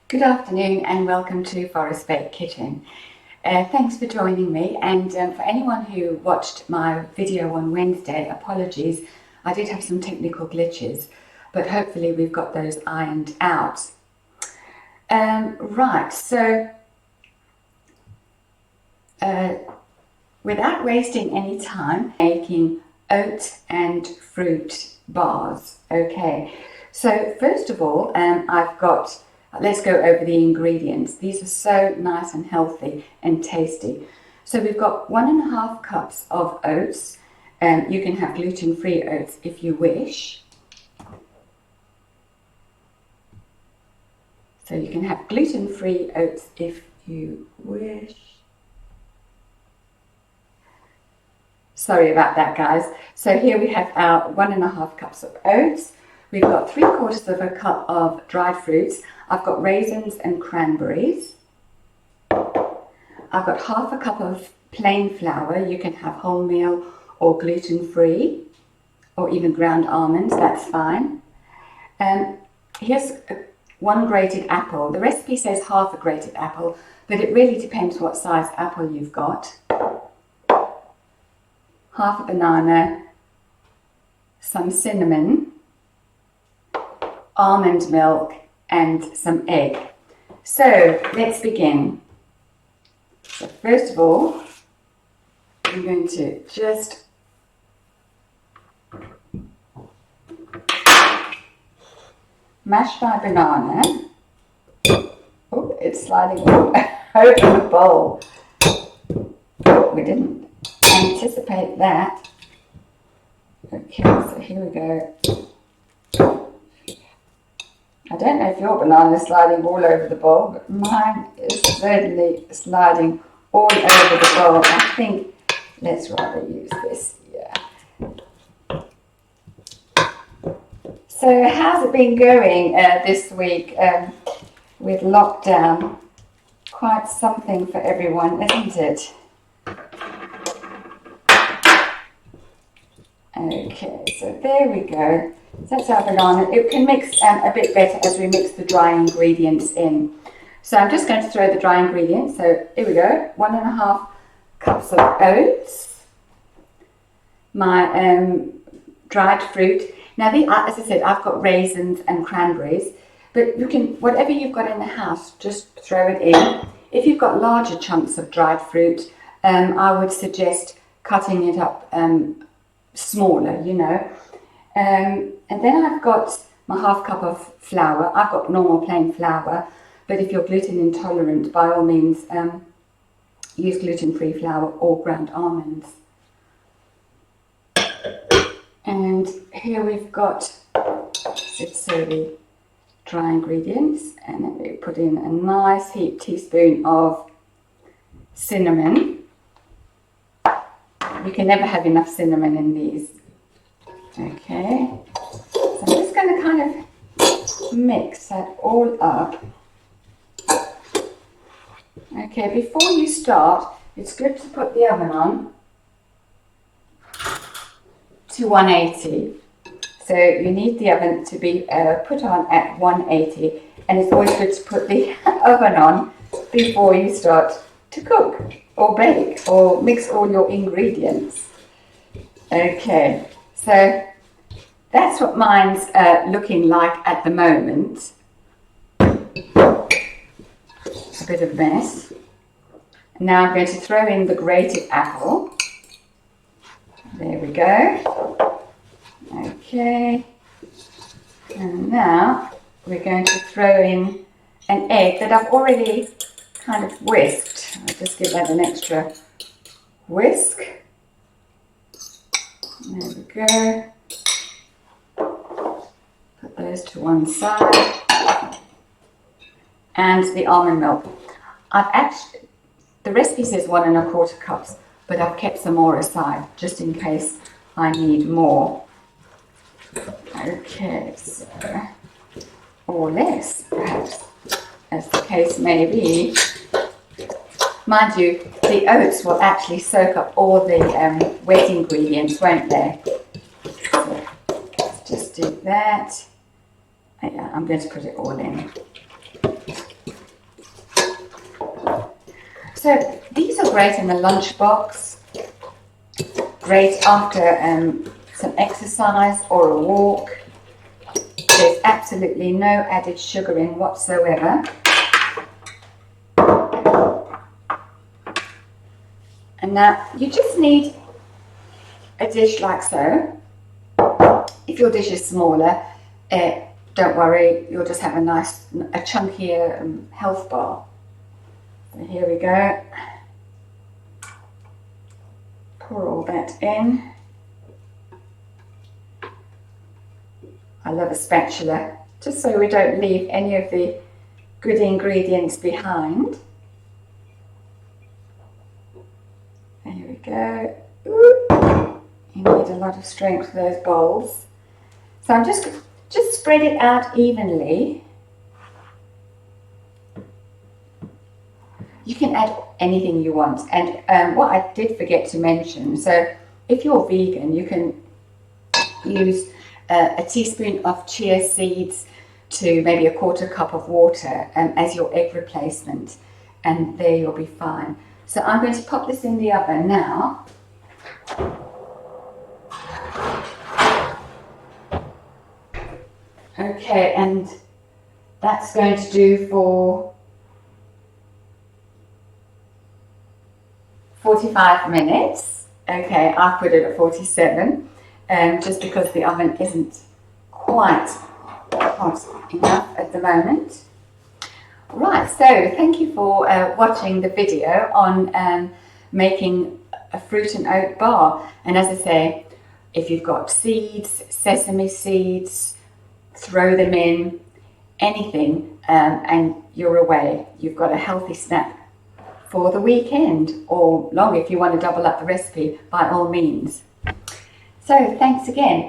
Good afternoon and welcome to Forest Baked Kitchen. Thanks for joining me, and for anyone who watched my video on Wednesday, apologies, I did have some technical glitches, but hopefully we've got those ironed out. Right, so without wasting any time, making oat and fruit bars. Okay, so first of all, let's go over the ingredients. These are so nice and healthy and tasty. So we've got 1.5 cups of oats. You can have gluten-free oats if you wish. So you can have gluten-free oats if you wish. Sorry about that, guys. So here we have our 1.5 cups of oats. We've got 3/4 of a cup of dried fruits. I've got raisins and cranberries. I've got 1/2 cup of plain flour. You can have wholemeal or gluten-free, or even ground almonds, that's fine. Here's 1 grated apple. The recipe says 1/2 a grated apple, but it really depends what size apple you've got. 1/2 a banana, some cinnamon, almond milk, and some egg. So let's begin. So first of all, I'm going to just mash my banana. Oh, it's sliding all over the bowl. Oh, we didn't anticipate that. Okay, so here we go. I don't know if your banana is sliding all over the bowl, but mine is certainly sliding all over the bowl. I think let's rather use this, yeah. So how's it been going this week with lockdown? Quite something for everyone, isn't it? Okay, so there we go. That's our banana. It can mix a bit better as we mix the dry ingredients in. So I'm just going to throw the dry ingredients. So here we go. 1.5 cups of oats. My dried fruit. Now, as I said, I've got raisins and cranberries. But you can, whatever you've got in the house, just throw it in. If you've got larger chunks of dried fruit, I would suggest cutting it up smaller, you know. And then I've got my 1/2 cup of flour. I've got normal plain flour, but if you're gluten intolerant, by all means use gluten-free flour or ground almonds. And here we've got, the dry ingredients, and then we put in a nice heaped teaspoon of cinnamon. You can never have enough cinnamon in these. Okay, so I'm just going to kind of mix that all up. Okay, before you start, it's good to put the oven on to 180. So you need the oven to be put on at 180, and it's always good to put the oven on before you start to cook or bake or mix all your ingredients. Okay, so that's what mine's looking like at the moment. A bit of a mess. Now I'm going to throw in the grated apple. There we go. Okay. And now we're going to throw in an egg that I've already kind of whisked. I'll just give that an extra whisk. There we go. Put those to one side. And the almond milk. The recipe says 1 1/4 cups, but I've kept some more aside just in case I need more. Okay, so, or less perhaps, as the case may be. Mind you, the oats will actually soak up all the wet ingredients, won't they? So let's just do that. Yeah, I'm going to put it all in. So these are great in the lunchbox, great after some exercise or a walk. There's absolutely no added sugar in whatsoever. And now you just need a dish like so. If your dish is smaller, don't worry, you'll just have a chunkier health bar. So here we go. Pour all that in. I love a spatula, just so we don't leave any of the good ingredients behind. There we go. Ooh. You need a lot of strength for those bowls. So I'm just spread it out evenly. You can add anything you want. And what I did forget to mention, so if you're vegan, you can use a teaspoon of chia seeds to maybe 1/4 cup of water as your egg replacement, and there you'll be fine. So I'm going to pop this in the oven now. Okay, and that's going to do for 45 minutes. Okay, I put it at 47, just because the oven isn't quite hot enough at the moment. Right, so thank you for watching the video on making a fruit and oat bar. And as I say, if you've got seeds, sesame seeds, throw them in, anything, and you're away. You've got a healthy snack for the weekend, or longer if you want to double up the recipe, by all means. So thanks again.